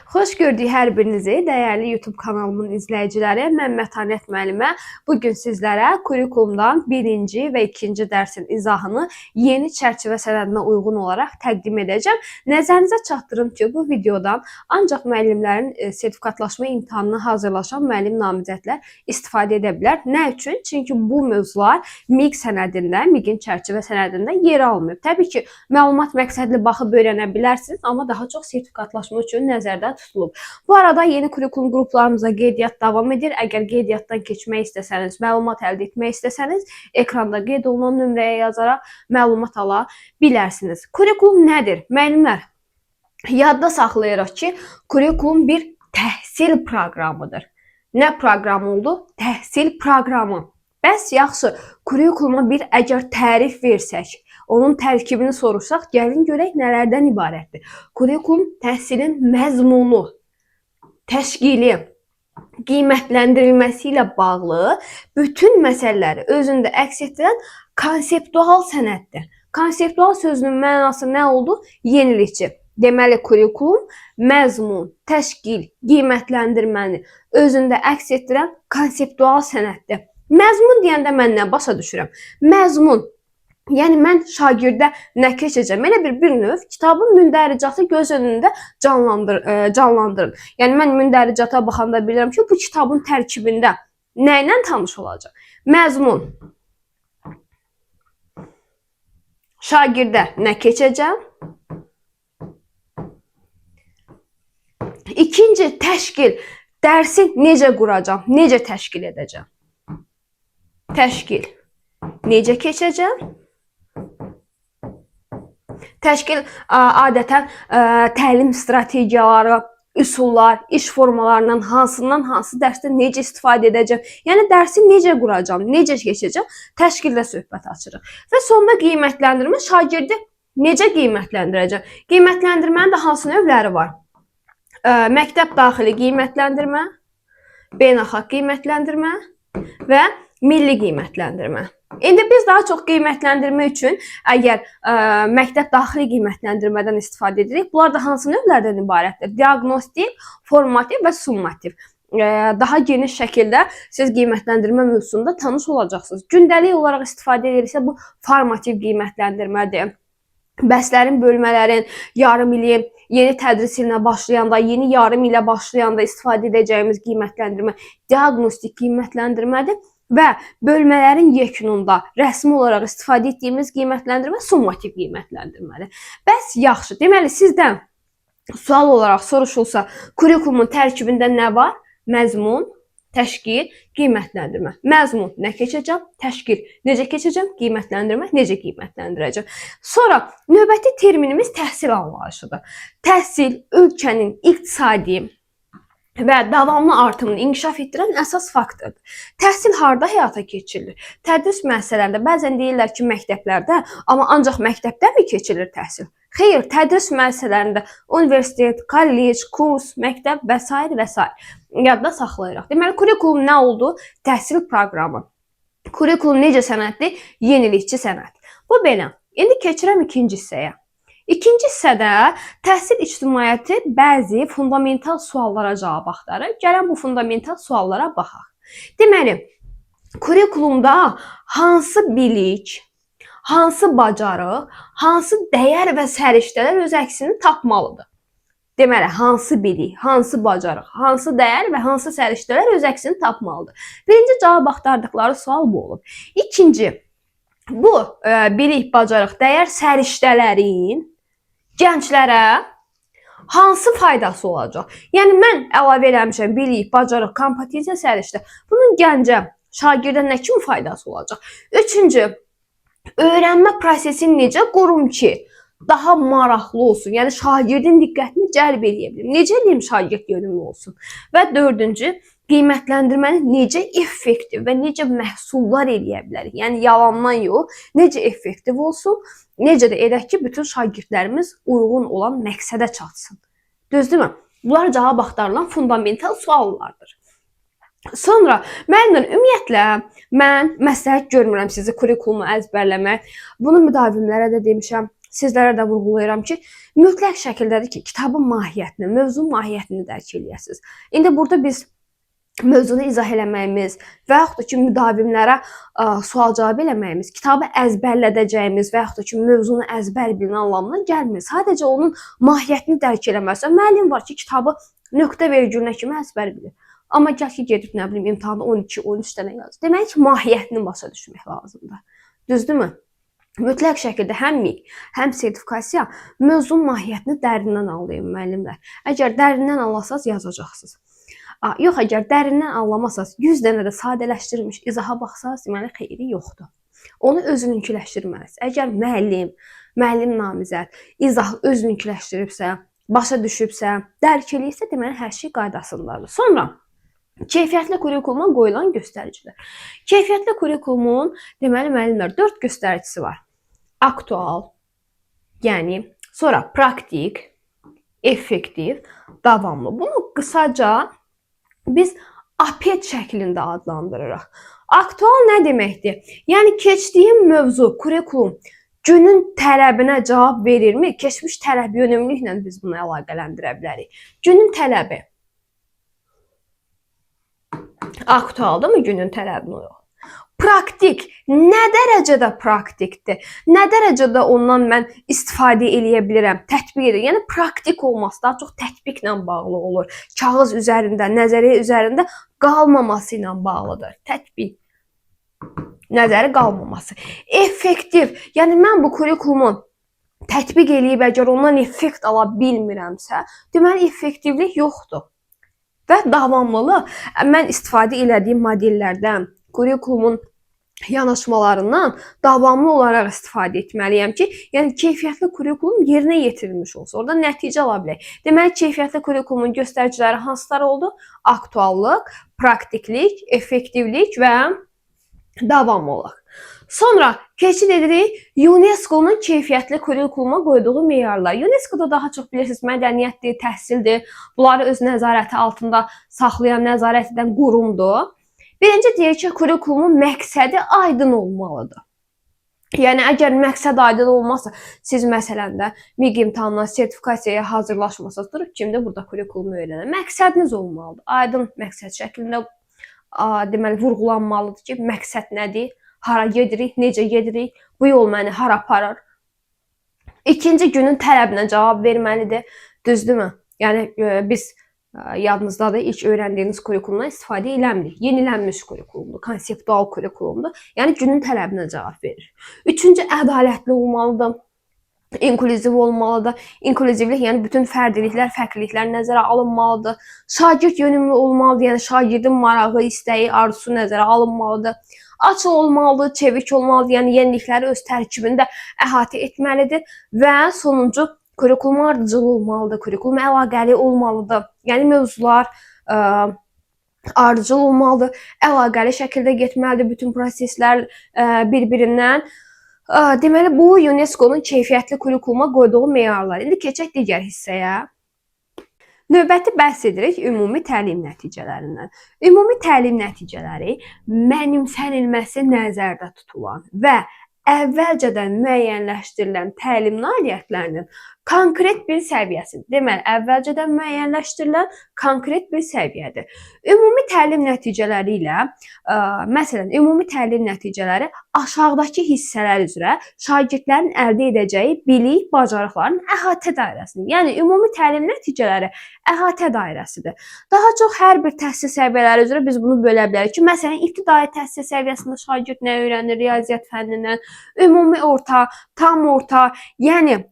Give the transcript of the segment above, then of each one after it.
Xoş gördük hər birinizi, dəyərli YouTube kanalımın izləyiciləri. Mən Mətanət müəllimə. Bugün sizlərə kurikulumdan birinci və ikinci dərsin izahını yeni çərçivə sənədinə uyğun olaraq təqdim edəcəm. Nəzərinizə çatdırım ki, bu videodan ancaq müəllimlərin sertifikatlaşma imtahanına hazırlaşan müəllim namizədlər istifadə edə bilər. Nə üçün? Çünki bu mövzular MİQ sənədində, MİQ-in çərçivə sənədində yer almır. Təbii ki, məlumat məqsədli baxıb öyrənə bilərsiniz, amma daha çox sertifikatlaşma üçün nəzərdə tutulub. Bu arada yeni kurikulum qruplarımıza qeydiyyat davam edir. Əgər qeydiyyatdan keçmək istəsəniz, məlumat əldə etmək istəsəniz, ekranda qeyd olunan nömrəyə yazaraq məlumat ala bilərsiniz. Kurikulum nədir? Müəllimlər, yadda saxlayırıq ki, kurikulum bir təhsil proqramıdır. Nə proqramı oldu? Təhsil proqramı. Bəs yaxşı, kurikuluma bir əgər tərif versək, onun tərkibini soruşsaq, gəlin görək nələrdən ibarətdir. Kurikulum təhsilin məzmunu, təşkili, qiymətləndirilməsi ilə bağlı bütün məsələləri özündə əks etdirən konseptual sənəddir. Konseptual sözünün mənası nə oldu? Yenilikçi. Deməli, kurikulum məzmun, təşkil, qiymətləndirməni özündə əks etdirən konseptual sənəddir. Məzmun deyəndə mən nə başa düşürəm? Məzmun, yəni mən şagirdə nə keçəcəm? Elə bir növ kitabın mündəricatı göz önündə canlandırın. Yəni mən mündəricata baxanda bilirəm ki, bu kitabın tərkibində nə ilə tanış olacaq? Məzmun. Şagirdə nə keçəcəm? İkinci, təşkil. Dərsi necə quracam? Necə təşkil edəcəm? Təşkil. Necə keçəcəm? Təşkil adətən təlim strategiyaları, üsullar, iş formalarından hansından hansı dərsdə necə istifadə edəcəm? Yəni dərsi necə quracam, necə keçəcəm? Təşkildə söhbət açırıq. Və sonda qiymətləndirmə, şagirdi necə qiymətləndirəcəm? Qiymətləndirmənin də hansı növləri var? Məktəb daxili qiymətləndirmə, beynəlxalq qiymətləndirmə və milli qiymətləndirmə. İndi biz daha çox qiymətləndirmə üçün əgər məktəb daxili qiymətləndirmədən istifadə edirik, bunlar da hansı növlərdən ibarətdir? Diaqnostik, formativ və summativ. Daha geniş şəkildə siz qiymətləndirmə mövzusunda tanış olacaqsınız. Gündəlik olaraq istifadə ediriksə bu formativ qiymətləndirmədir. Bəslərin, bölmələrin, yarım ilin, yeni tədris ilinə başlayanda, yeni yarım ilə başlayanda istifadə edəcəyimiz qiymətləndirmə diaqnostik qiymətləndirmədir. Və bölmələrin yekununda rəsmi olaraq istifadə etdiyimiz qiymətləndirmə summativ qiymətləndirmədir. Bəs yaxşı, deməli sizdən sual olaraq soruşulsa, kurikulumun tərkibində nə var? Məzmun, təşkil, qiymətləndirmə. Məzmun nə keçəcəm? Təşkil necə keçəcəm? Qiymətləndirmə necə qiymətləndirəcəm? Sonra növbəti terminimiz təhsil anlayışıdır. Təhsil ölkənin iqtisadi və davamlı artımını inkişaf etdirən əsas faktordur. Təhsil harda həyata keçirilir? Tədris müəssisələrində bəzən deyirlər ki, məktəblərdə, amma ancaq məktəbdə mi keçirilir təhsil? Xeyr, tədris müəssisələrində universitet, kollec, kurs, məktəb və s. və s. yadda saxlayırıq. Deməli, kurikulum nə oldu? Təhsil proqramı. Kurikulum necə sənəddir? Yenilikçi sənəd. Bu belə. İndi keçirəm ikinci hissəyə. İkinci hissədə təhsil ictimaiyyəti bəzi fundamental suallara cavab axtarır. Gələn bu fundamental suallara baxaq. Deməli, kurikulumda hansı bilik, hansı bacarıq, hansı dəyər və səriştələr öz əksini tapmalıdır? Deməli, hansı bilik, hansı bacarıq, hansı dəyər və hansı səriştələr öz əksini tapmalıdır? Birinci cavab axtardıqları sual bu olub. İkinci, bu bilik, bacarıq, dəyər, səriştələrin gənclərə hansı faydası olacaq? Yəni, mən əlavə eləmişəm bilik, bacarıq, kompetensiya, səriştə. Bunun gəncə, şagirdə nə kimi faydası olacaq? Üçüncü, öyrənmə prosesini necə qurum ki, daha maraqlı olsun? Yəni, şagirdin diqqətini cəlb edə bilim. Necə eləyim şagird yönümlü olsun? Və dördüncü, qiymətləndirməni necə effektiv və necə məhsullar eləyə bilərik? Yəni, yalandan yox, necə effektiv olsun, necə də edək ki, bütün şagirdlərimiz uyğun olan məqsədə çatsın. Düzdürmü? Bunlar cavab axtarılan fundamental suallardır. Sonra, müəllimlər, ümumiyyətlə, mən məsləhət görmürəm sizi kurikulumu əzbərləmək. Bunu müdavimlərə də demişəm. sizlərə də vurğulayıram ki, mütləq şəkildədir ki, kitabın mahiyyətini, mövzunun mahiyyətini dərk eləyəsiniz. İndi burada biz mövzunu izah eləməyimiz və yaxud da ki, müdavimlərə sual-cavab eləməyimiz, kitabı əzbərlədəcəyimiz və yaxud da ki, mövzunu əzbər bilin anlamına gəlmir. Sadəcə onun mahiyyətini dərk eləməlisən. Müəllim var ki, kitabı nöqtə vergülünə kimi əzbər bilir. Amma gəl ki, gedib nə bilim imtahanda 12-13 dənə yazır. Demək ki, mahiyyətini başa düşmək lazımdır. Düzdürmü? Mütləq şəkildə həm MİQ, həm sertifikasiya mövzunun mahiyyətini dərindən anlayın müəllimlər. Əgər dərindən anlasanız yazacaqsınız. Yox, əgər dərindən anlamasanız, 100 dənə də sadələşdirilmiş izaha baxsanız, deməli xeyri yoxdur. Onu özününkiləşdirməlisiniz. Əgər müəllim namizəd izahı özününkiləşdiribsə, başa düşübsə, dərk eləyirsə, deməli hər şey qaydasındadır. Sonra keyfiyyətli kurikuluma qoyulan göstəricilər. Keyfiyyətli kurikulumun deməli müəllimlər 4 göstəricisi var. Aktual, yəni sonra praktik, effektiv, davamlı. Bunu qısaca biz apet şəklində adlandırırıq. Aktual nə deməkdir? Yəni keçdiyim mövzu, kurikulum günün tələbinə cavab verirmi? Keçmiş tələb yönümlülüklə biz bunu əlaqələndirə bilərik. Günün tələbi aktualdırmı günün tələbinə uyğun? Praktik nə dərəcədə praktikdir? Nə dərəcədə ondan mən istifadə eləyə bilirəm, tətbiq edir. Yəni praktik olması daha çox tətbiqlə bağlı olur. Kağız üzərində, nəzəriyyə üzərində qalmaması ilə bağlıdır. Tətbiq, nəzəri qalmaması. Effektiv, yəni mən bu kurikulumu tətbiq eləyib əgər ondan effekt ala bilmirəmsə, deməli effektivlik yoxdur. Və davamlılıq, mən istifadə elədiyim modellərdən, kurikulumun yanaşmalarından davamlı olaraq istifadə etməliyəm ki, yəni keyfiyyətli kurikulum yerinə yetirilmiş olsun. Orada nəticə ala bilək. Deməli, keyfiyyətli kurikulumun göstəriciləri hansılar oldu? Aktuallıq, praktiklik, effektivlik və davamlılıq. Sonra keçid edirik UNESCO-nun keyfiyyətli kurikuluma qoyduğu meyarlar. UNESCO-da daha çox bilirsiniz, mədəniyyətdir, təhsildir. Bunları öz nəzarəti altında saxlayan, nəzarət edən qurumdur. Birinci deyək ki, kurikulumun məqsədi aydın olmalıdır. Yəni, əgər məqsəd aydın olmazsa, siz məsələn də MİQ imtahanına, sertifikasiyaya hazırlaşmasanız, durub kimdə burada kurikulumu öyrənir? Məqsədiniz olmalıdır. Aydın məqsəd şəklində deməli, vurğulanmalıdır ki, məqsəd nədir? Hara gedirik, necə gedirik? Bu yol məni hara aparır? İkinci günün tələbinə cavab verməlidir. Düzdürmü? Yəni, biz yadınızdadır, ilk öyrəndiyiniz kurikulumdan istifadə eləmirik. Yenilənmiş kurikulumdur, konseptual kurikulumdur. Yəni, günün tələbinə cavab verir. Üçüncü, ədalətli olmalıdır. İnklüziv olmalıdır. İnklüzivlik, yəni bütün fərdiliklər, fərqliliklər nəzərə alınmalıdır. Şagird yönümlü olmalıdır, yəni şagirdin marağı, istəyi, arzusu nəzərə alınmalıdır. Açıq olmalıdır, çevik olmalıdır, yəni yenilikləri öz tərkibində əhatə etməlidir və sonuncu, kurikulum ardıcılı olmalıdır, kurikulum əlaqəli olmalıdır. Yəni mövzular ardıcıl olmalıdır, əlaqəli şəkildə getməlidir bütün proseslər bir-birindən. Deməli, bu UNESCO-nun keyfiyyətli kurikuluma qoyduğu meyarlar. İndi keçək digər hissəyə. Növbəti bəhs edirik ümumi təlim nəticələrindən. Ümumi təlim nəticələri mənimsənilməsi nəzərdə tutulan və əvvəlcədən müəyyənləşdirilən təlim nailiyyətlərinin konkret bir səviyyəsidir. Deməli, əvvəlcədən müəyyənləşdirilən konkret bir səviyyədir. Ümumi təlim nəticələri ilə, məsələn, ümumi təlim nəticələri aşağıdakı hissələr üzrə şagirdlərin əldə edəcəyi bilik, bacarıqların əhatə dairəsidir. Yəni, ümumi təlim nəticələri əhatə dairəsidir. Daha çox hər bir təhsil səviyyələri üzrə biz bunu bölə bilərik ki, məsələn, ibtidai təhsil səviyyəsində şagird nə öyrənir, riyaziyyat fənnindən, ümumi orta, tam orta, yəni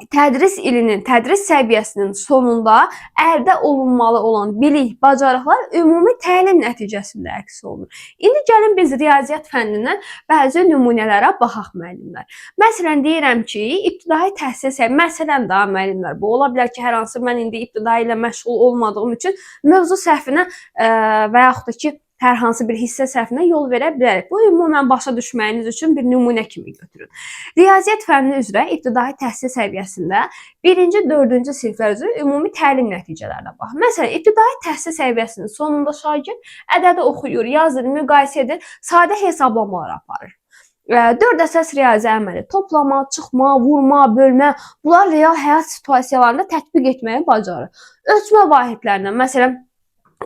tədris ilinin, tədris səviyyəsinin sonunda əldə olunmalı olan bilik, bacarıqlar ümumi təlim nəticəsində əks olunur. İndi gəlin biz riyaziyyat fənnindən bəzi nümunələrə baxaq müəllimlər. Məsələn, deyirəm ki, ibtidai təhsil səviyyəsi, məsələn daha müəllimlər, bu ola bilər ki, hər hansı mən indi ibtidai ilə məşğul olmadığım üçün mövzu səhvinə və yaxud da ki, hər hansı bir hissə səhvinə yol verə bilərik. Bu, ümumən başa düşməyiniz üçün bir nümunə kimi götürün. Riyaziyyat fənni üzrə ibtidai təhsil səviyyəsində 1-ci, 4-cü siniflər üzrə ümumi təlim nəticələrinə bax. Məsələn, ibtidai təhsil səviyyəsinin sonunda şagird ədədi oxuyur, yazır, müqayisə edir, sadə hesablamalar aparır. 4 əsas riyazi əməli: toplama, çıxma, vurma, bölmə. Bunlar real həyat situasiyalarında tətbiq etməyi bacarır. Ölçmə vahidlərindən, məsələn,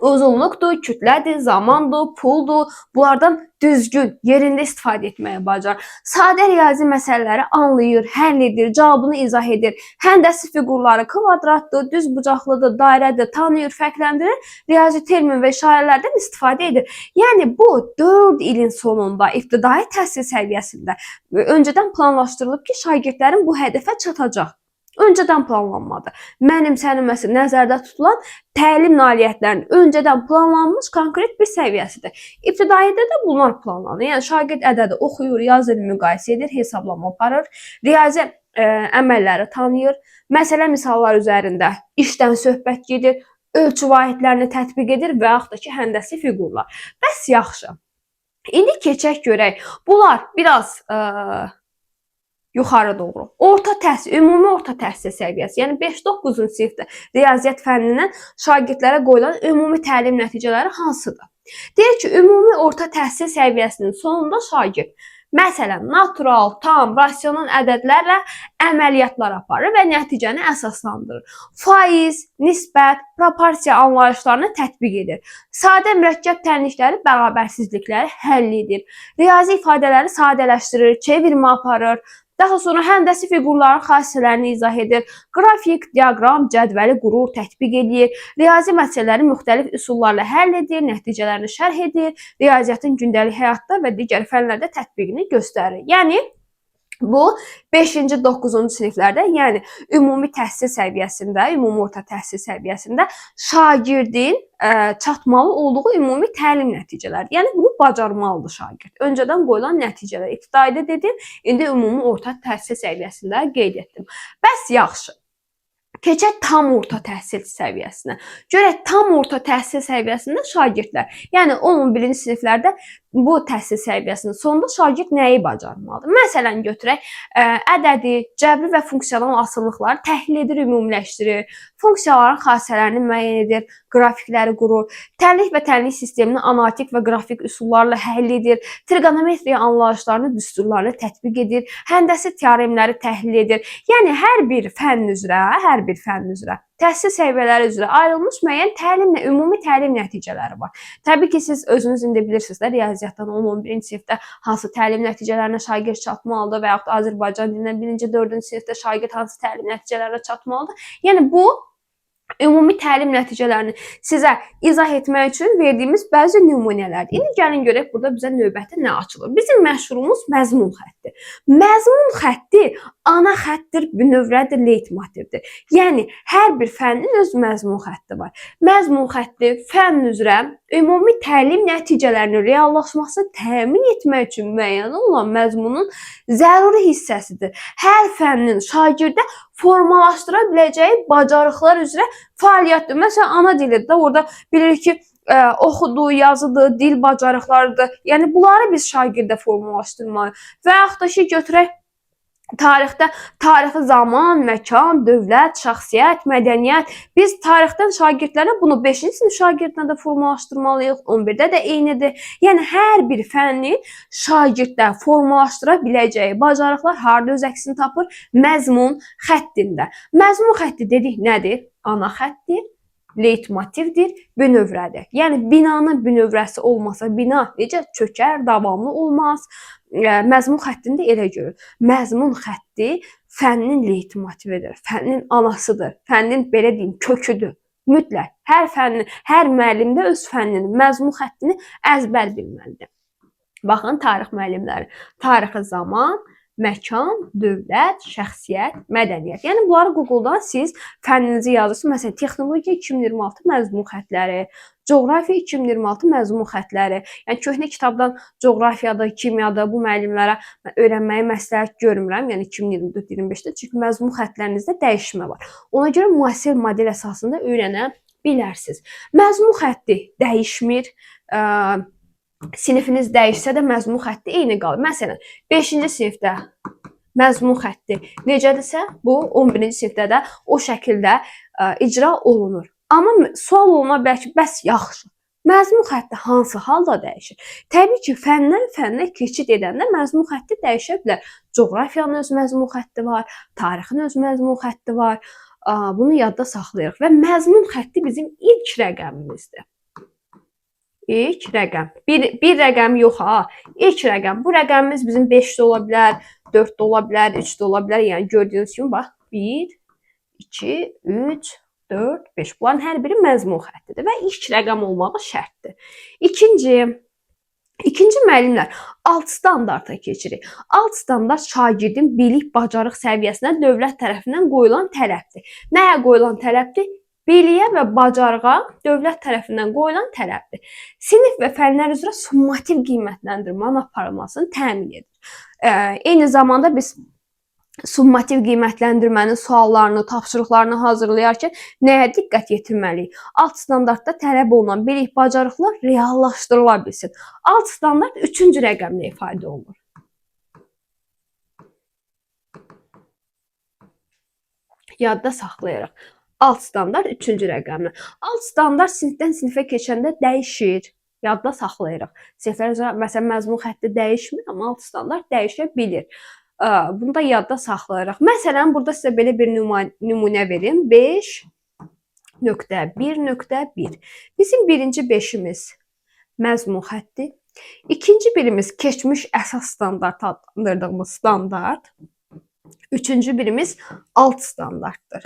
uzunluqdur, kütlədir, zamandır, puldur. Bunlardan düzgün, yerində istifadə etməyə bacarır. Sadə riyazi məsələləri anlayır, həll edir, cavabını izah edir. Həndəsi fiqurları kvadratdır, düz bucaqlıdır, dairədir, tanıyır, fərqləndirir. Riyazi termin və işarələrdən istifadə edir. Yəni bu 4 ilin sonunda ibtidai təhsil səviyyəsində öncədən planlaşdırılıb ki, şagirdlərin bu hədəfə çatacaq. Öncədən planlanmadı. Mənimsənilməsi nəzərdə tutulan təlim nailiyyətlərinin öncədən planlanmış konkret bir səviyyəsidir. İbtidaidə də bunlar planlanır. Yəni şagird ədədi oxuyur, yazır, müqayisə edir, hesablama aparır, riyazi əməlləri tanıyır, məsələ misallar üzərində işdən söhbət gedir, ölçü vahidlərini tətbiq edir və yaxud da ki, həndəsi fiqurlar. Bəs yaxşı. İndi keçək görək. Bunlar biraz yuxarı doğru. Orta təhsil, ümumi orta təhsil səviyyəsi, yəni 5-9-cu sinifdə riyaziyyat fənnindən şagirdlərə qoyulan ümumi təlim nəticələri hansıdır? Deyir ki, ümumi orta təhsil səviyyəsinin sonunda şagird, məsələn, natural, tam, rasional ədədlərlə əməliyyatlar aparır və nəticəni əsaslandırır. Faiz, nisbət, proporsiya anlayışlarını tətbiq edir. Sadə mürəkkəb tənlikləri, bərabərsizlikləri həll edir. Riyazi ifadələri sadələşdirir, çevirmə aparır. Daha sonra həndəsi fiqurların xassələrini izah edir. Qrafik, diaqram, cədvəli qurur, tətbiq edir. Riyazi məsələləri müxtəlif üsullarla həll edir, nəticələrini şərh edir. Riyaziyyatın gündəlik həyatda və digər fənlərdə tətbiqini göstərir. Yəni bu 5-ci, 9-cu siniflərdə, yəni ümumi təhsil səviyyəsində, ümumi orta təhsil səviyyəsində şagirdin çatmalı olduğu ümumi təlim nəticələri. Yəni bunu bacarmalıdır şagird. Öncədən qoyulan nəticələr. İbtidaidə dedim, indi ümumi orta təhsil səviyyəsində qeyd etdim. Bəs yaxşı. Keçək tam orta təhsil səviyyəsinə. Görək, tam orta təhsil səviyyəsində şagirdlər, yəni 11-ci siniflərdə bu təhsil səviyyəsinin sonunda şagird nəyi bacarmalıdır? Məsələn, götürək, ədədi, cəbri və funksional asılılıqları təhlil edir, ümumiləşdirir, funksiyaların xassələrini müəyyən edir, qrafikləri qurur, tənlik və tənlik sistemini analitik və qrafik üsullarla həll edir, trigonometriya anlayışlarını, düsturlarını tətbiq edir, həndəsi teoremləri təhlil edir. Yəni, hər bir fənn üzrə, təhsil səviyyələri üzrə ayrılmış müəyyən təlimlə, ümumi təlim nəticələri var. Təbii ki, siz özünüz indi bilirsiniz də, riyaziyyatdan 11-ci sinifdə hansı təlim nəticələrinə şagird çatmalıdır və yaxud Azərbaycan dilindən 1-ci, 4-cü sinifdə şagird hansı təlim nəticələrə çatmalıdır. Yəni, bu ümumi təlim nəticələrini sizə izah etmək üçün verdiyimiz bəzi nümunələrdir. İndi gəlin görək, burada bizə növbəti nə açılır? Bizim məşhurumuz məzmun xətti. Məzmun xətti ana xəttir, bünövrədir, leytmotivdir. Yəni, hər bir fənnin öz məzmun xətti var. Məzmun xətti fənn üzrə ümumi təlim nəticələrinin reallaşması təmin etmək üçün müəyyən olan məzmunun zəruri hissəsidir. Hər fənnin şagirdə formalaşdıra biləcəyi bacarıqlar üzrə fəaliyyətdir. Məsələn, ana dilidir də, orada bilirik ki, oxudu, yazıdır, dil bacarıqlarıdır. Yəni, bunları biz şagirdə formalaşdırmalıyıq. Və yaxud da ki, götürək, tarixi zaman, məkan, dövlət, şəxsiyyət, mədəniyyət. Biz tarixdən şagirdlərə bunu 5-ci sinif şagirdinə də formalaşdırmalıyıq, 11-də də eynidir. Yəni, hər bir fənni şagirddə formalaşdıra biləcəyi bacarıqlar harada öz əksini tapır? Məzmun xəttində. Məzmun xətti dedik nədir? Ana xəttir, leytmotivdir, bünövrədir. Yəni, binanın bünövrəsi olmasa, bina necə çökər, davamlı olmaz. Məzmun xəttində elə görür. Məzmun xətti fənnin leytmotividir, fənnin anasıdır, fənnin, belə deyim, köküdür. Mütləq. Hər müəllim də öz fənninin məzmun xəttini əzbər bilməlidir. Baxın, tarix müəllimləri. Tarixi zaman, məkan, dövlət, şəxsiyyət, mədəniyyət. Yəni, bunları Google-dan siz fənninizi yazırsınız. Məsələn, texnologiya 2026 məzmun xətləri, coğrafiya 2026 məzmun xətləri. Yəni, köhnə kitabdan coğrafiyada, kimyada bu müəllimlərə öyrənməyi məsləhət görmürəm. Yəni, 2024-25-də. Çünki məzmun xətlərinizdə dəyişmə var. Ona görə müasir model əsasında öyrənə bilərsiniz. Məzmun xətti dəyişmir. Sinifiniz dəyişsə də məzmun xətti eyni qalır. Məsələn, 5-ci sinifdə məzmun xətti necədirsə, bu 11-ci sinifdə də o şəkildə icra olunur. Amma sual oluna bilər ki, bəs yaxşı, Məzmun xətti hansı halda dəyişir? Təbii ki, fəndən fənnə keçid edəndə məzmun xətti dəyişə bilər. Coğrafiyanın öz məzmun xətti var, tarixin öz məzmun xətti var. Bunu yadda saxlayırıq və məzmun xətti bizim ilk rəqəmimizdir. İlk rəqəm. Bir rəqəm yox ha. İlk rəqəm. Bu rəqəmimiz bizim 5 də ola bilər, 4 də ola bilər, 3 də ola bilər. Yəni gördüyünüz kimi bax 1, 2, 3, 4, 5. Bunların hər biri məzmun xəttidir və ilk rəqəm olmağı şərtdir. İkinci müəllimlər, alt standarta keçirik. Alt standart şagirdin bilik, bacarıq səviyyəsinə dövlət tərəfindən qoyulan tələbdir. Nəyə qoyulan tələbdir? Biliyə və bacarığa dövlət tərəfindən qoyulan tələbdir. Sinif və fənlər üzrə summativ qiymətləndirmənin aparılmasını təmin edir. Eyni zamanda biz summativ qiymətləndirmənin suallarını, tapşırıqlarını hazırlayarkən nəyə diqqət yetirməliyik? Alt standartda tələb olunan bilik, bacarıqlar reallaşdırıla bilsin. Alt standart 3-cü rəqəmlə ifadə olunur. Yadda saxlayırıq. Alt standart 3-cü rəqəmlə. Alt standart sinifdən sinifə keçəndə dəyişir. Yadda saxlayırıq. Siniflər üzrə məsələn məzmun xətti dəyişmir, amma alt standart dəyişə bilir. Bunu da yadda saxlayırıq. Məsələn, burada sizə belə bir nümunə verim. 5.1.1. Bizim birinci 5-imiz məzmun xətti. İkinci birimiz keçmiş əsas standart adlandırdığımız standart. Üçüncü birimiz alt standartdır.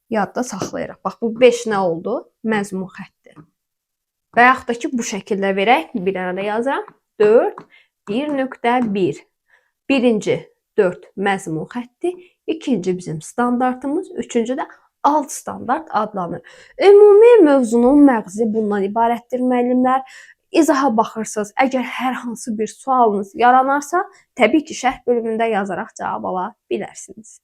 Yadda saxlayırıq. Bax, bu 5 nə oldu? Məzmun xətti. Və yaxud da ki, bu şəkildə verək. Bir dənə də yazıram. 4, 1.1. Birinci 4 məzmun xətti. İkinci bizim standartımız. Üçüncü də alt standart adlanır. Ümumi mövzunun məğzi bundan ibarətdir müəllimlər. İzaha baxırsınız. Əgər hər hansı bir sualınız yaranarsa, təbii ki, şərh bölümündə yazaraq cavab ala bilərsiniz.